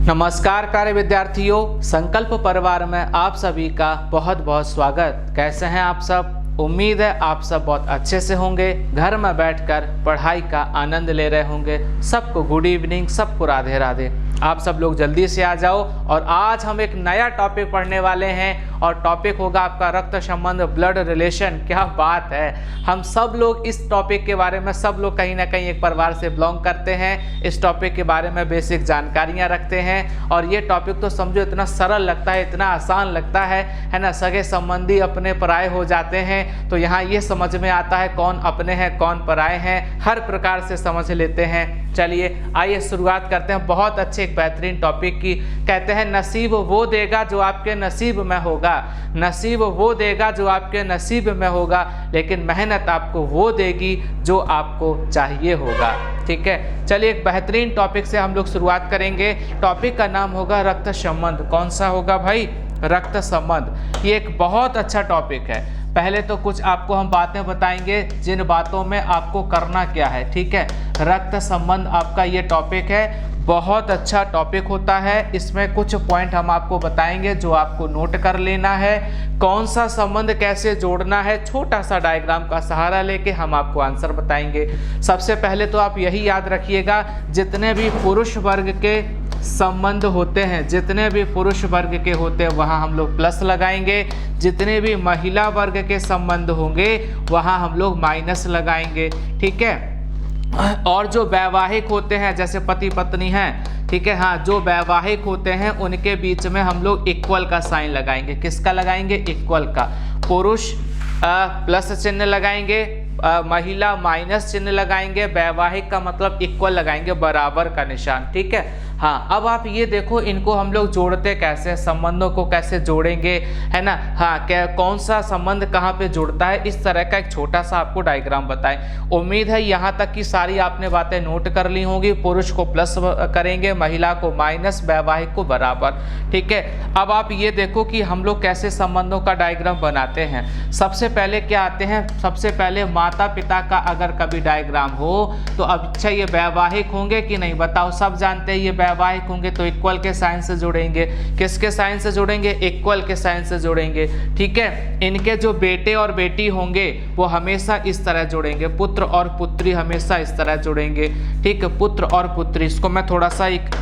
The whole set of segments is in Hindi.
नमस्कार प्यारे विद्यार्थियों, संकल्प परिवार में आप सभी का बहुत बहुत स्वागत। कैसे हैं आप सब? उम्मीद है आप सब बहुत अच्छे से होंगे, घर में बैठकर पढ़ाई का आनंद ले रहे होंगे। सबको गुड इवनिंग, सबको राधे राधे। आप सब लोग जल्दी से आ जाओ और आज हम एक नया टॉपिक पढ़ने वाले हैं और टॉपिक होगा आपका रक्त संबंध, ब्लड रिलेशन। क्या बात है, हम सब लोग इस टॉपिक के बारे में, सब लोग कहीं ना कहीं एक परिवार से बिलोंग करते हैं, इस टॉपिक के बारे में बेसिक जानकारियां रखते हैं। और ये टॉपिक तो समझो इतना सरल लगता है, इतना आसान लगता है ना। सगे संबंधी अपने पराये हो जाते हैं, तो यहाँ ये समझ में आता है कौन अपने हैं कौन पराये हैं, हर प्रकार से समझ लेते हैं। चलिए आइए शुरुआत करते हैं बहुत अच्छे एक बेहतरीन टॉपिक की। कहते हैं नसीब वो देगा जो आपके नसीब में होगा, नसीब वो देगा जो आपके नसीब में होगा, लेकिन मेहनत आपको वो देगी जो आपको चाहिए होगा। ठीक है, चलिए एक बेहतरीन टॉपिक से हम लोग शुरुआत करेंगे। टॉपिक का नाम होगा रक्त संबंध। कौन सा होगा भाई? रक्त संबंध। ये एक बहुत अच्छा टॉपिक है। पहले तो कुछ आपको हम बातें बताएंगे जिन बातों में आपको करना क्या है। ठीक है, रक्त संबंध आपका ये टॉपिक है, बहुत अच्छा टॉपिक होता है। इसमें कुछ पॉइंट हम आपको बताएंगे जो आपको नोट कर लेना है। कौन सा संबंध कैसे जोड़ना है, छोटा सा डायग्राम का सहारा लेके हम आपको आंसर बताएंगे। सबसे पहले तो आप यही याद रखिएगा, जितने भी पुरुष वर्ग के संबंध होते हैं, जितने भी पुरुष वर्ग के होते हैं वहाँ हम लोग प्लस लगाएंगे, जितने भी महिला वर्ग के संबंध होंगे वहाँ हम लोग माइनस लगाएंगे। ठीक है, और जो वैवाहिक होते हैं जैसे पति पत्नी हैं, ठीक है, हाँ, जो वैवाहिक होते हैं उनके बीच में हम लोग इक्वल का साइन लगाएंगे। किसका लगाएंगे? इक्वल का। पुरुष प्लस चिन्ह लगाएंगे, महिला माइनस चिन्ह लगाएंगे, वैवाहिक का मतलब इक्वल लगाएंगे, बराबर का निशान। ठीक है, हाँ। अब आप ये देखो, इनको हम लोग जोड़ते कैसे, संबंधों को कैसे जोड़ेंगे, है ना। हाँ, क्या कौन सा संबंध कहाँ पे जुड़ता है, इस तरह का एक छोटा सा आपको डायग्राम बताएं। उम्मीद है यहाँ तक की सारी आपने बातें नोट कर ली होंगी। पुरुष को प्लस करेंगे, महिला को माइनस, वैवाहिक को बराबर। ठीक है, अब आप ये देखो कि हम लोग कैसे संबंधों का डायग्राम बनाते हैं। सबसे पहले क्या आते हैं? सबसे पहले माता पिता का अगर कभी डायग्राम हो तो अच्छा ये वैवाहिक होंगे कि नहीं बताओ? सब जानते हैं ये वैवाहिक होंगे, तो इक्वल के साइन से जोड़ेंगे। किसके साइन से जोड़ेंगे? इक्वल के साइन से जोड़ेंगे। ठीक है, इनके जो बेटे और बेटी होंगे वो हमेशा इस तरह जोड़ेंगे, पुत्र और पुत्री हमेशा इस तरह जोड़ेंगे। ठीक है, पुत्र और पुत्री। इसको मैं थोड़ा सा एक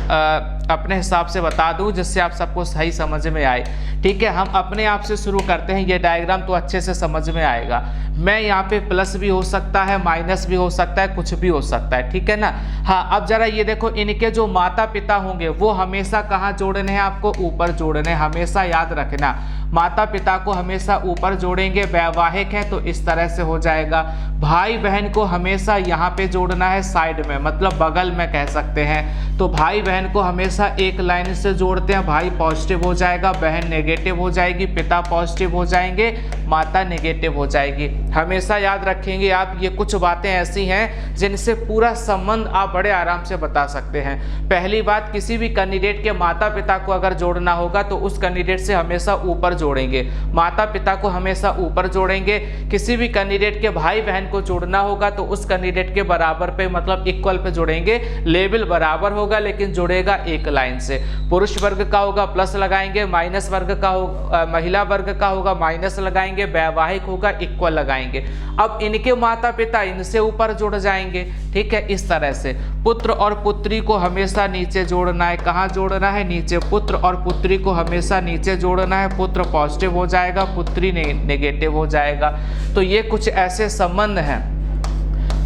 अपने हिसाब से बता दूं जिससे आप सबको सही समझ में आए। ठीक है, हम अपने आप से शुरू करते हैं, ये डायग्राम तो अच्छे से समझ में आएगा। मैं यहाँ पे प्लस भी हो सकता है, माइनस भी हो सकता है, कुछ भी हो सकता है। ठीक है ना। हाँ, अब जरा ये देखो, इनके जो माता पिता होंगे वो हमेशा कहाँ जोड़ने हैं? आपको ऊपर जोड़ने, हमेशा याद रखना। माता पिता को हमेशा ऊपर जोड़ेंगे। वैवाहिक है तो इस तरह से हो जाएगा। भाई बहन को हमेशा यहाँ पे जोड़ना है, साइड में, मतलब बगल में कह सकते हैं। तो भाई बहन को हमेशा एक लाइन से जोड़ते हैं। भाई पॉजिटिव हो जाएगा, बहन नेगेटिव हो जाएगी, पिता पॉजिटिव हो जाएंगे, माता नेगेटिव हो जाएगी। हमेशा याद रखेंगे आप। ये कुछ बातें ऐसी हैं जिनसे पूरा संबंध आप बड़े आराम से बता सकते हैं। पहली बात, किसी भी कैंडिडेट के माता पिता को अगर जोड़ना होगा तो उस कैंडिडेट से हमेशा ऊपर जोड़ेंगे, माता पिता को हमेशा ऊपर जोड़ेंगे। किसी भी कैंडिडेट के भाई बहन को जोड़ना होगा तो उस कैंडिडेट के बराबर पे, मतलब इक्वल पे जोड़ेंगे। लेवल बराबर होगा लेकिन जुड़ेगा एक लाइन से। पुरुष वर्ग का होगा प्लस लगाएंगे, माइनस वर्ग का होगा, महिला वर्ग का होगा माइनस लगाएंगे, वैवाहिक होगा इक्वल लगाएंगे। अब इनके माता पिता इनसे ऊपर जुड़ जाएंगे। ठीक है, इस तरह से। पुत्र और पुत्री को हमेशा नीचे जोड़ना है। कहाँ जोड़ना है? नीचे। पुत्र और पुत्री को हमेशा नीचे जोड़ना है। पुत्र पॉजिटिव हो जाएगा, पुत्री नेगेटिव हो जाएगा। तो ये कुछ ऐसे संबंध हैं।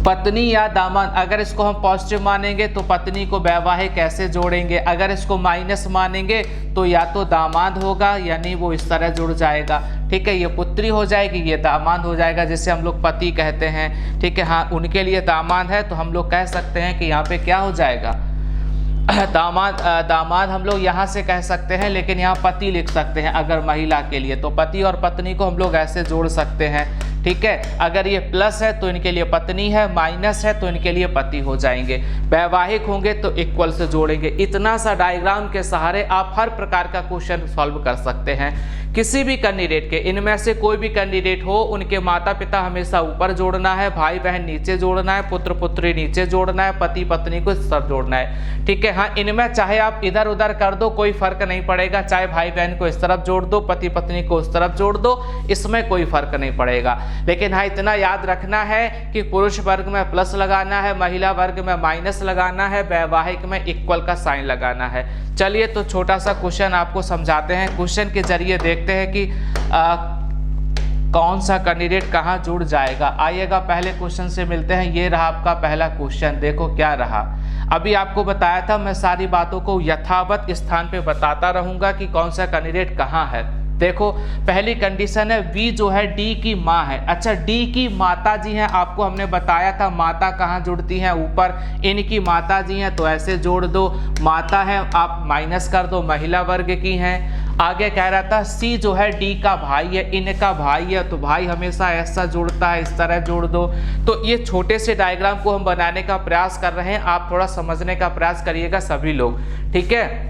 पत्नी या दामाद, अगर इसको हम पॉजिटिव मानेंगे तो पत्नी को वैवाहिक कैसे जोड़ेंगे? अगर इसको माइनस मानेंगे तो या तो दामाद होगा, यानी वो इस तरह जुड़ जाएगा। ठीक है, ये पुत्री हो जाएगी, ये दामाद हो जाएगा, जिसे हम लोग पति कहते हैं। ठीक है, हाँ, उनके लिए दामाद है तो हम लोग कह सकते हैं कि यहाँ पे क्या हो जाएगा? दामाद हम लोग यहाँ से कह सकते हैं, लेकिन यहाँ पति लिख सकते हैं अगर महिला के लिए। तो पति और पत्नी को हम लोग ऐसे जोड़ सकते हैं। ठीक है। अगर ये प्लस है तो इनके लिए पत्नी है, माइनस है तो इनके लिए पति हो जाएंगे, वैवाहिक होंगे तो इक्वल से जोड़ेंगे। इतना सा डायग्राम के सहारे आप हर प्रकार का क्वेश्चन सॉल्व कर सकते हैं। किसी भी कैंडिडेट के, इनमें से कोई भी कैंडिडेट हो, उनके माता पिता हमेशा ऊपर जोड़ना है, भाई बहन नीचे जोड़ना है, पुत्र पुत्री नीचे जोड़ना है, पति पत्नी को इस तरफ जोड़ना है, ठीक है। हाँ, इनमें चाहे आप इधर उधर कर दो कोई फर्क नहीं पड़ेगा, चाहे भाई बहन को इस तरफ जोड़ दो, पति पत्नी को उस तरफ जोड़ दो, इसमें कोई फर्क नहीं पड़ेगा। लेकिन हाँ, इतना याद रखना है कि पुरुष वर्ग में प्लस लगाना है, महिला वर्ग में माइनस लगाना है, वैवाहिक में इक्वल का साइन लगाना है। चलिए तो छोटा सा क्वेश्चन आपको समझाते हैं। क्वेश्चन के जरिए देखते हैं कि कौन सा कैंडिडेट कहाँ जुड़ जाएगा। आइएगा पहले क्वेश्चन से मिलते हैं। ये रहा आपका पहला क्वेश्चन, देखो क्या रहा। अभी आपको बताया था मैं सारी बातों को यथावत स्थान पे बताता रहूंगा कि कौन सा कैंडिडेट कहाँ है। देखो पहली कंडीशन है वी जो है डी की माँ है। अच्छा, डी की माता जी हैं, आपको हमने बताया था माता कहाँ जुड़ती हैं, ऊपर इनकी माता जी हैं तो ऐसे जोड़ दो, माता है आप माइनस कर दो, महिला वर्ग की हैं। आगे कह रहा था सी जो है डी का भाई है, इनका भाई है तो भाई हमेशा ऐसा जुड़ता है, इस तरह जोड़ दो। तो ये छोटे से डायग्राम को हम बनाने का प्रयास कर रहे हैं, आप थोड़ा समझने का प्रयास करिएगा सभी लोग, ठीक है।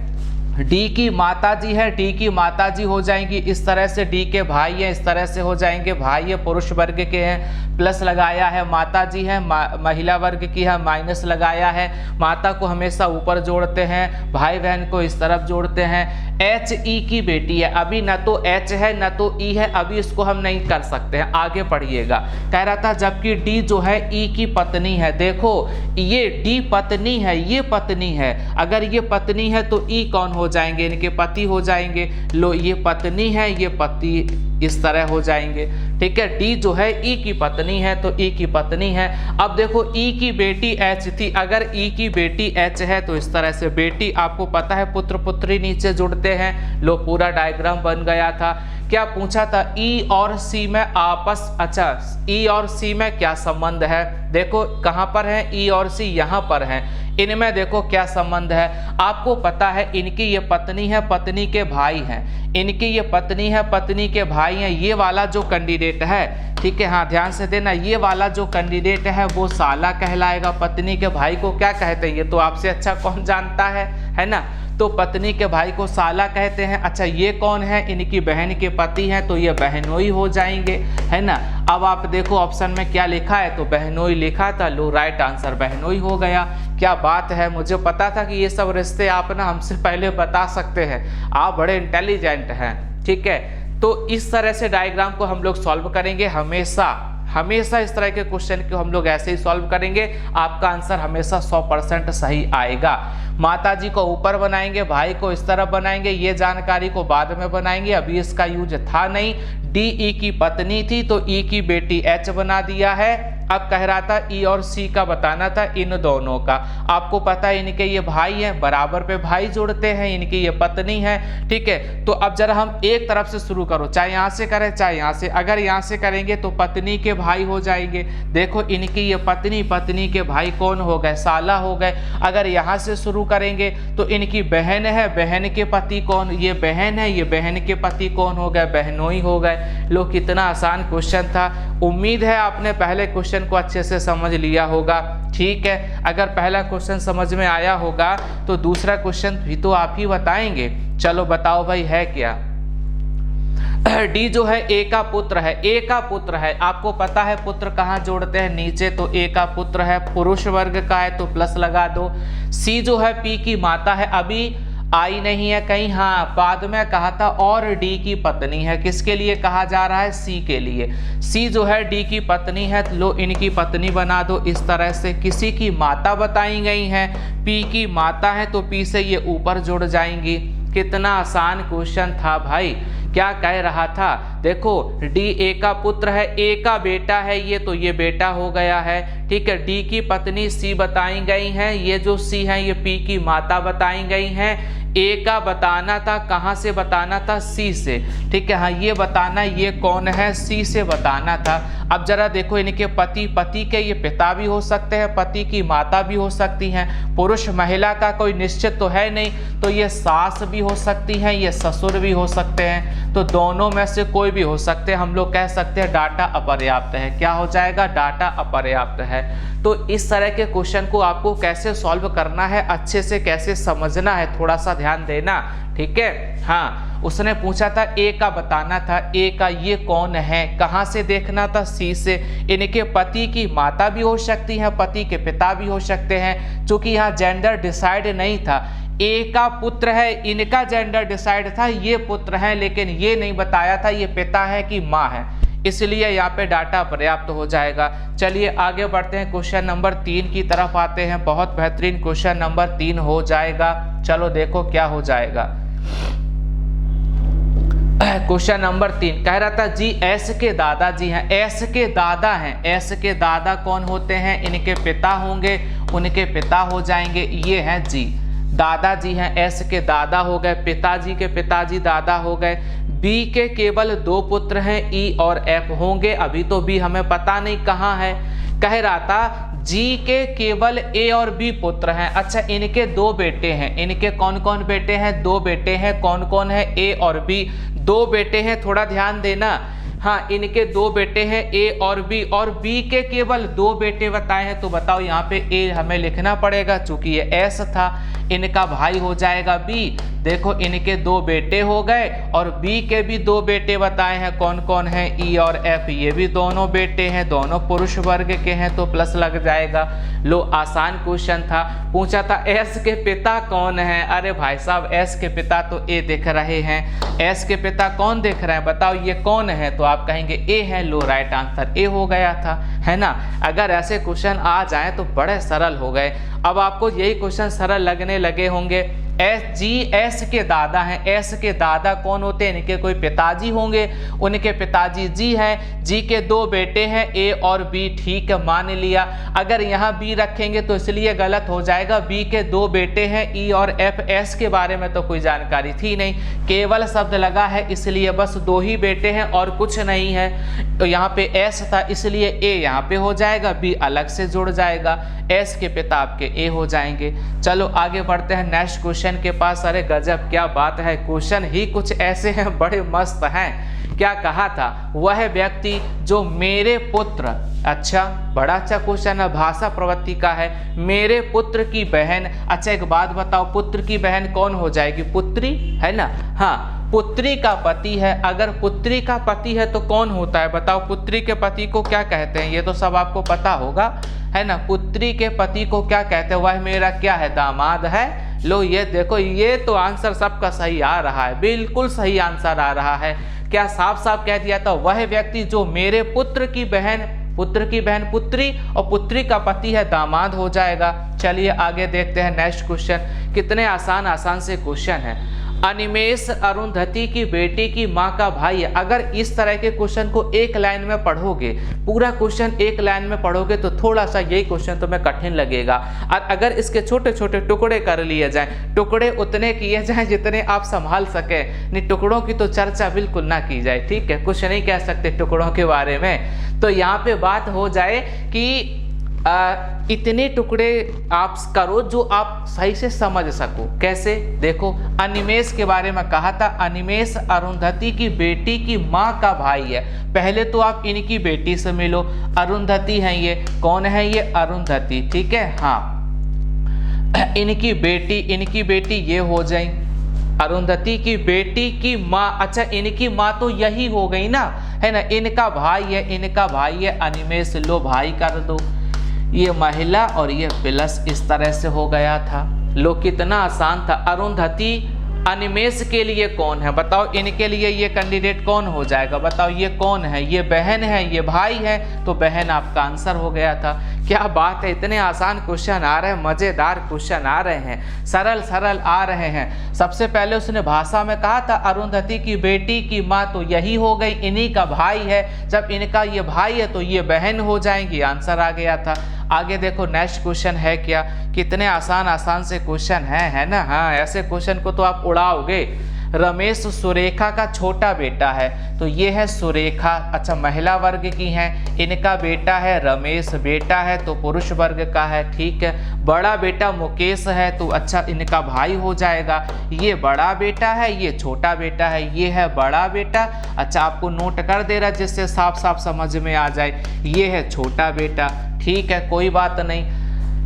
डी की माता जी है, डी की माता जी हो जाएंगी इस तरह से, डी के भाई है इस तरह से हो जाएंगे, भाई है पुरुष वर्ग के हैं, प्लस लगाया है, माता जी है महिला वर्ग की है, माइनस लगाया है, माता को हमेशा ऊपर जोड़ते हैं, भाई बहन को इस तरफ जोड़ते हैं। एच ई की बेटी है, अभी न तो एच है न तो ई है, अभी इसको हम नहीं कर सकते हैं, आगे पढ़िएगा। कह रहा था जबकि डी जो है ई की पत्नी है। देखो ये डी पत्नी है, ये पत्नी है, अगर ये पत्नी है तो ई कौन हो जाएंगे, इनके पति हो जाएंगे। लो ये पत्नी है, ये पति इस तरह हो जाएंगे, ठीक है। डी जो है ई की पत्नी है तो ई की पत्नी है। अब देखो ई की बेटी एच थी, अगर ई की बेटी एच है तो इस तरह से, बेटी आपको पता है पुत्र पुत्री नीचे जुड़ते हैं। लो पूरा डायग्राम बन गया था। क्या पूछा था, ई और सी में आपस, अच्छा ई और सी में क्या संबंध है। देखो कहाँ पर है ई और सी, यहाँ पर है। इनमें देखो क्या संबंध है, आपको पता है इनकी ये पत्नी है, पत्नी के भाई हैं, इनकी ये पत्नी है, पत्नी के भाई हैं। ये वाला जो कैंडिडेट है, ठीक है, हाँ ध्यान से देना, ये वाला जो कैंडिडेट है वो साला कहलाएगा। पत्नी के भाई को क्या कहते हैं, ये तो आपसे अच्छा कौन जानता है ना। तो पत्नी के भाई को साला कहते हैं। अच्छा ये कौन है, इनकी बहन के पति हैं तो ये बहनोई हो जाएंगे, है ना। अब आप देखो ऑप्शन में क्या लिखा है, तो बहनोई लिखा था। लो राइट आंसर बहनोई हो गया। क्या बात है, मुझे पता था कि ये सब रिश्ते आप ना हमसे पहले बता सकते हैं, आप बड़े इंटेलिजेंट हैं, ठीक है। तो इस तरह से डायग्राम को हम लोग सॉल्व करेंगे हमेशा इस तरह के क्वेश्चन को हम लोग ऐसे ही सॉल्व करेंगे, आपका आंसर हमेशा 100% सही आएगा। माता जी को ऊपर बनाएंगे, भाई को इस तरफ बनाएंगे, ये जानकारी को बाद में बनाएंगे, अभी इसका यूज था नहीं। डी ई की पत्नी थी तो ई की बेटी एच बना दिया है। अब कह रहा था ई और सी का बताना था, इन दोनों का। आपको पता है इनके ये भाई हैं, बराबर पे भाई जोड़ते हैं, इनकी ये पत्नी है, ठीक है। तो अब जरा हम एक तरफ से शुरू करो, चाहे यहाँ से करें चाहे यहाँ से। अगर यहाँ से करेंगे तो पत्नी के भाई हो जाएंगे। देखो इनकी ये पत्नी, पत्नी के भाई कौन हो गए, साला हो गए। अगर यहाँ से शुरू करेंगे तो इनकी बहन है, बहन के पति कौन, ये बहन है, ये बहन के पति कौन हो गए, बहनोई हो गए। लो कितना आसान क्वेश्चन था। उम्मीद है आपने पहले क्वेश्चन को अच्छे से समझ लिया होगा, ठीक है। अगर पहला क्वेश्चन समझ में आया होगा तो दूसरा क्वेश्चन भी तो आप ही बताएंगे। चलो बताओ भाई है क्या। डी जो है ए का पुत्र है, ए का पुत्र है, आपको पता है पुत्र कहाँ जोड़ते हैं, नीचे, तो ए का पुत्र है, पुरुष वर्ग का है तो प्लस लगा दो। सी जो है पी की माता है, अभी आई नहीं है कहीं, हाँ बाद में कहा था। और डी की पत्नी है, किसके लिए कहा जा रहा है, सी के लिए। सी जो है डी की पत्नी है, लो इनकी पत्नी बना दो इस तरह से। किसी की माता बताई गई है, पी की माता है तो पी से ये ऊपर जुड़ जाएंगी। कितना आसान क्वेश्चन था भाई। क्या कह रहा था, देखो डी ए का पुत्र है, ए का बेटा है ये, तो ये बेटा हो गया है, ठीक है। डी की पत्नी सी बताई गई हैं, ये जो सी है ये पी की माता बताई गई हैं। ए का बताना था, कहाँ से बताना था, सी से, ठीक है। हाँ ये बताना, ये कौन है, सी से बताना था। अब जरा देखो, इनके पति, पति के ये पिता भी हो सकते हैं, पति की माता भी हो सकती हैं, पुरुष महिला का कोई निश्चित तो है नहीं, तो ये सास भी हो सकती हैं, ये ससुर भी हो सकते हैं, तो दोनों में से कोई भी हो सकते हैं। हम लोग कह सकते हैं डाटा अपर्याप्त है। क्या हो जाएगा? डाटा अपर्याप्त है। तो इस तरह के क्वेश्चन को आपको कैसे सॉल्व करना है, अच्छे से कैसे समझना है, थोड़ा सा ध्यान देना, ठीक है। हाँ, उसने पूछा था ए का बताना था, ए का ये कौन है, कहाँ से देखना था? सी से। इनके पति की माता भी हो सकती है, पति के पिता भी हो सकते हैं, क्योंकि यहाँ जेंडर डिसाइड नहीं था। ए का पुत्र है, इनका जेंडर डिसाइड था, ये पुत्र है, लेकिन ये नहीं बताया था ये पिता है कि माँ है, इसलिए यहाँ पे डाटा पर्याप्त हो जाएगा। चलिए आगे बढ़ते हैं, क्वेश्चन नंबर 3 की तरफ आते हैं। बहुत बेहतरीन क्वेश्चन नंबर 3 हो जाएगा। चलो देखो क्या हो जाएगा। क्वेश्चन नंबर 3 कह रहा था जी एस के दादाजी हैं, एस के दादा हैं, एस के दादा कौन होते हैं? इनके पिता होंगे, उनके पिता हो जाएंगे, ये हैं जी, दादाजी हैं, एस के दादा हो गए, पिताजी के पिताजी दादा हो गए। बी के केवल 2 पुत्र हैं, ई और एफ होंगे, अभी तो बी हमें पता नहीं कहाँ है। कह रहा था जी के केवल ए और बी पुत्र हैं। अच्छा, इनके 2 बेटे हैं, इनके कौन कौन बेटे हैं? 2 बेटे हैं, कौन कौन है? ए और बी, 2 बेटे हैं, थोड़ा ध्यान देना। हाँ, इनके 2 बेटे हैं, ए और बी के केवल 2 बेटे बताए हैं, तो बताओ यहाँ पे ए हमें लिखना पड़ेगा, चूंकि ये एस था, इनका भाई हो जाएगा बी। देखो इनके 2 बेटे हो गए और बी के भी 2 बेटे बताए हैं, कौन कौन है? ई और एफ, ये भी दोनों बेटे हैं, दोनों पुरुष वर्ग के हैं, तो प्लस लग जाएगा। लो, आसान क्वेश्चन था। पूछा था एस के पिता कौन है? अरे भाई साहब, एस के पिता तो ए दिख रहे हैं, एस के पिता कौन दिख रहे हैं? बताओ ये कौन है? तो आप कहेंगे ए है। लो, राइट आंसर ए हो गया था, है ना। अगर ऐसे क्वेश्चन आ जाए तो बड़े सरल हो गए। अब आपको यही क्वेश्चन सरल लगने लगे होंगे। एस के दादा हैं, एस के दादा कौन होते हैं? इनके कोई पिताजी होंगे, उनके पिताजी जी हैं, जी के 2 बेटे हैं, ए और बी, ठीक है, मान लिया। अगर यहाँ बी रखेंगे तो इसलिए गलत हो जाएगा, बी के 2 बेटे हैं, ई और एफ, एस के बारे में तो कोई जानकारी थी नहीं, केवल शब्द लगा है, इसलिए बस 2 ही बेटे हैं और कुछ नहीं है। तो यहाँ पे एस था, इसलिए ए यहाँ पे हो जाएगा, बी अलग से जुड़ जाएगा, एस के पिता आपके ए हो जाएंगे। चलो आगे बढ़ते हैं नेक्स्ट क्वेश्चन के पास। अरे गजब, क्या बात है, क्वेश्चन ही कुछ ऐसे हैं, बड़े मस्त हैं। क्या कहा था? वह व्यक्ति जो मेरे पुत्र, अच्छा बड़ा अच्छा क्वेश्चन है, भाषा प्रवृत्ति का है, मेरे पुत्र की बहन। अच्छा एक बात बताओ, पुत्र की बहन कौन हो जाएगी? पुत्री, है ना। हाँ, पुत्री का पति है। अगर पुत्री का पति है तो कौन होता है? बताओ, पुत्री के पति को क्या कहते हैं? ये तो सब आपको पता होगा, है ना। पुत्री के पति को क्या कहते हैं? वह मेरा क्या है? दामाद है। लो, ये देखो, ये तो आंसर सबका सही आ रहा है, बिल्कुल सही आंसर आ रहा है। क्या साफ साफ कह दिया था, वह व्यक्ति जो मेरे पुत्र की बहन, पुत्र की बहन पुत्री, और पुत्री का पति है, दामाद हो जाएगा। चलिए आगे देखते हैं नेक्स्ट क्वेश्चन। कितने आसान आसान से क्वेश्चन है। अनिमेष अरुंधति की बेटी की माँ का भाई है। अगर इस तरह के क्वेश्चन को एक लाइन में पढ़ोगे, पूरा क्वेश्चन एक लाइन में पढ़ोगे, तो थोड़ा सा यही क्वेश्चन तुम्हें कठिन लगेगा। और अगर इसके छोटे छोटे टुकड़े कर लिए जाएं, टुकड़े उतने किए जाएं जितने आप संभाल सके, नहीं टुकड़ों की तो चर्चा बिल्कुल ना की जाए, ठीक है, कुछ नहीं कह सकते टुकड़ों के बारे में। तो यहाँ पे बात हो जाए कि इतने टुकड़े आप करो जो आप सही से समझ सको। कैसे? देखो, अनिमेष के बारे में कहा था, अनिमेष अरुंधति की बेटी की माँ का भाई है। पहले तो आप इनकी बेटी से मिलो, अरुंधति है, ये कौन है? ये अरुंधति, ठीक है। हाँ, इनकी बेटी ये हो जाए, अरुंधति की बेटी की माँ। अच्छा, इनकी माँ तो यही हो गई ना, है ना। इनका भाई है अनिमेष। लो, भाई कर दो, ये महिला और ये प्लस इस तरह से हो गया था। लो, कितना आसान था। अरुंधति अनिमेष के लिए कौन है? बताओ, इनके लिए ये कैंडिडेट कौन हो जाएगा? बताओ, ये कौन है? ये बहन है, ये भाई है, तो बहन आपका आंसर हो गया था। क्या बात है, इतने आसान क्वेश्चन आ रहे हैं, मजेदार क्वेश्चन आ रहे हैं, सरल सरल आ रहे हैं। सबसे पहले उसने भाषा में कहा था अरुंधति की बेटी की माँ तो यही हो गई, इन्हीं का भाई है। जब इनका ये भाई है तो ये बहन हो जाएंगी, आंसर आ गया था। आगे देखो नेक्स्ट क्वेश्चन है क्या, कितने आसान आसान से क्वेश्चन है ना। हाँ, ऐसे क्वेश्चन को तो आप उड़ाओगे। रमेश सुरेखा का छोटा बेटा है, तो ये है सुरेखा। अच्छा, महिला वर्ग की हैं, इनका बेटा है रमेश, बेटा है तो पुरुष वर्ग का है, ठीक है। बड़ा बेटा मुकेश है, तो अच्छा इनका भाई हो जाएगा। ये बड़ा बेटा है, ये छोटा बेटा है, ये है बड़ा बेटा। अच्छा, आपको नोट कर दे रहा जिससे साफ साफ समझ में आ जाए, ये है छोटा बेटा, ठीक है, कोई बात नहीं।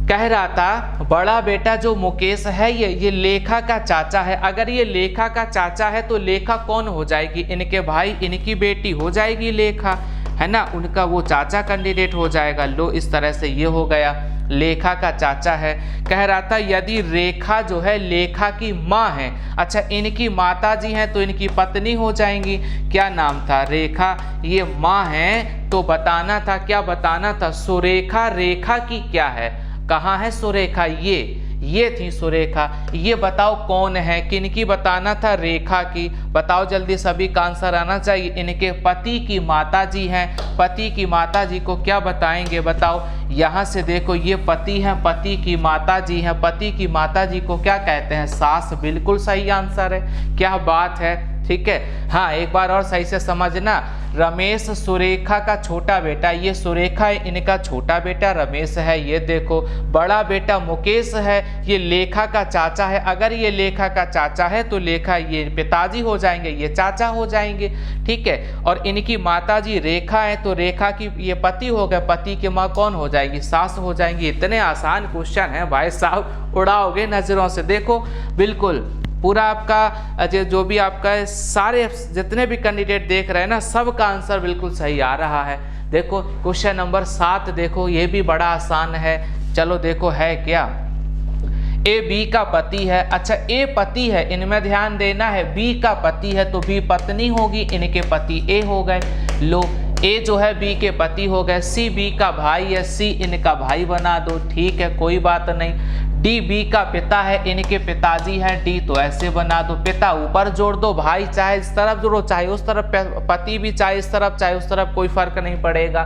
कह रहा था बड़ा बेटा जो मुकेश है ये लेखा का चाचा है। अगर ये लेखा का चाचा है तो लेखा कौन हो जाएगी? इनके भाई, इनकी बेटी हो जाएगी लेखा, है ना, उनका वो चाचा कैंडिडेट हो जाएगा। लो, इस तरह से ये हो गया, लेखा का चाचा है। कह रहा था यदि रेखा जो है लेखा की माँ है, अच्छा इनकी माता जी हैं तो इनकी पत्नी हो जाएंगी। क्या नाम था? रेखा। ये माँ है तो बताना था, क्या बताना था? सुरेखा रेखा की क्या है? कहाँ है सुरेखा? ये थी सुरेखा। ये बताओ कौन है, किनकी बताना था? रेखा की। बताओ जल्दी, सभी का आंसर आना चाहिए। इनके पति की माताजी हैं, पति की माताजी को क्या बताएंगे? बताओ, यहाँ से देखो, ये पति हैं, पति की माताजी हैं, पति की माताजी को क्या कहते हैं? सास। बिल्कुल सही आंसर है, क्या बात है, ठीक है। हाँ, एक बार और सही से समझना, रमेश सुरेखा का छोटा बेटा, ये सुरेखा है, इनका छोटा बेटा रमेश है, ये देखो। बड़ा बेटा मुकेश है, ये लेखा का चाचा है। अगर ये लेखा का चाचा है तो लेखा ये पिताजी हो जाएंगे, ये चाचा हो जाएंगे, ठीक है। और इनकी माताजी रेखा है तो रेखा की ये पति हो गए, पति की माँ कौन हो जाएगी? सास हो जाएंगी। इतने आसान क्वेश्चन हैं भाई साहब, उड़ाओगे नजरों से। देखो बिल्कुल पूरा आपका जो भी आपका सारे जितने भी कैंडिडेट देख रहे हैं ना, सबका आंसर बिल्कुल सही आ रहा है। देखो क्वेश्चन नंबर 7 देखो, ये भी बड़ा आसान है। चलो देखो है क्या, ए बी का पति है। अच्छा, ए पति है, इनमें ध्यान देना है। बी का पति है तो बी पत्नी होगी, इनके पति ए हो गए। लो, ए जो है बी के पति हो गए। सी बी का भाई है, सी इनका भाई बना दो, ठीक है, कोई बात नहीं। डी बी का पिता है, इनके पिताजी हैं, डी तो ऐसे बना दो, पिता ऊपर जोड़ दो, भाई चाहे इस तरफ जोड़ो चाहे उस तरफ, पति भी चाहे इस तरफ चाहे उस तरफ, कोई फर्क नहीं पड़ेगा।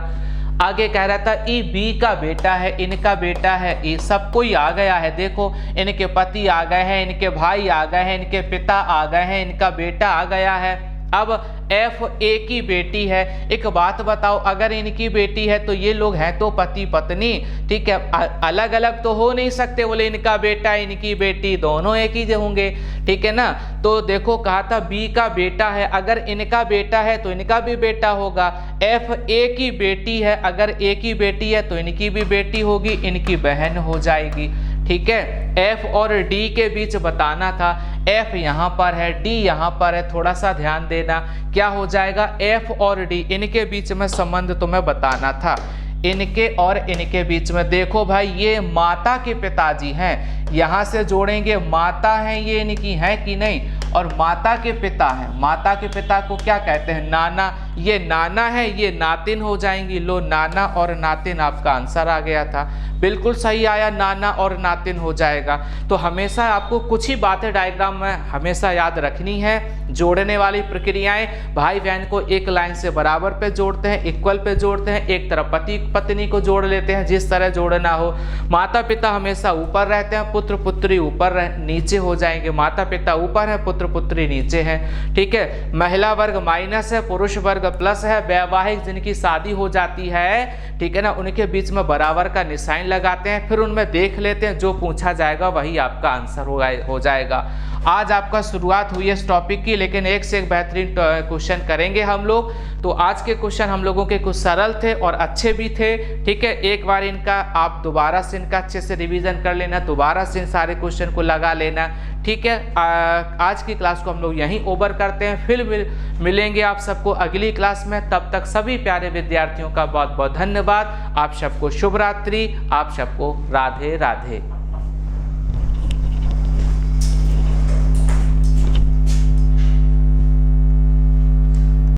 आगे कह रहा था ई बी का बेटा है, इनका बेटा है ई, सब कोई आ गया है। देखो इनके पति आ गए हैं, इनके भाई आ गए हैं, इनके पिता आ गए हैं, इनका बेटा आ गया है। अब एफ ए की बेटी है। एक बात बताओ, अगर इनकी बेटी है तो ये लोग हैं तो पति पत्नी, ठीक है, अलग अलग तो हो नहीं सकते, बोले इनका बेटा इनकी बेटी दोनों एक ही होंगे, ठीक है ना। तो देखो कहा था बी का बेटा है, अगर इनका बेटा है तो इनका भी बेटा होगा। एफ ए की बेटी है, अगर ए की बेटी है तो इनकी भी बेटी होगी, इनकी बहन हो जाएगी, ठीक है। एफ और डी के बीच बताना था, एफ यहाँ पर है, डी यहाँ पर है, थोड़ा सा ध्यान देना। क्या हो जाएगा? एफ और डी, इनके बीच में संबंध तुम्हें बताना था, इनके और इनके बीच में। देखो भाई, ये माता के पिताजी हैं, यहाँ से जोड़ेंगे, माता है ये इनकी, है कि नहीं, और माता के पिता हैं, माता के पिता को क्या कहते हैं? नाना। ये नाना है, ये नातिन हो जाएंगी। लो, नाना और नातिन आपका आंसर आ गया था, बिल्कुल सही आया, नाना और नातिन हो जाएगा। तो हमेशा आपको कुछ ही बातें डायग्राम में हमेशा याद रखनी है। जोड़ने वाली प्रक्रियाएं, भाई बहन को एक लाइन से बराबर पे जोड़ते हैं, इक्वल पे जोड़ते हैं, एक तरफ पति पत्नी को जोड़ लेते हैं, जिस तरह जोड़ना हो। माता पिता हमेशा ऊपर रहते हैं, पुत्र पुत्री ऊपर नीचे हो जाएंगे, माता पिता ऊपर है, पुत्र पुत्री नीचे है, ठीक है। महिला वर्ग माइनस है, पुरुष वर्ग प्लस है। वैवाहिक जिनकी शादी हो जाती है, ठीक है ना, उनके बीच में बराबर का निशान लगाते हैं, फिर उनमें देख लेते हैं, जो पूछा जाएगा वही आपका आंसर हो जाएगा। आज आपका शुरुआत हुई है इस टॉपिक की, लेकिन एक से एक बेहतरीन क्वेश्चन करेंगे हम लोग। तो आज के क्वेश्चन हम लोगों के कुछ सरल थे और अच्छे भी थे, ठीक है। एक बार इनका आप दोबारा से इनका अच्छे से रिवीजन कर लेना, दोबारा से इन सारे क्वेश्चन को लगा लेना, ठीक है। आज की क्लास को हम लोग यहीं ओवर करते हैं, फिर मिलेंगे आप सबको अगली क्लास में। तब तक सभी प्यारे विद्यार्थियों का बहुत बहुत धन्यवाद। आप सबको शुभ रात्रि, आप सबको राधे राधे।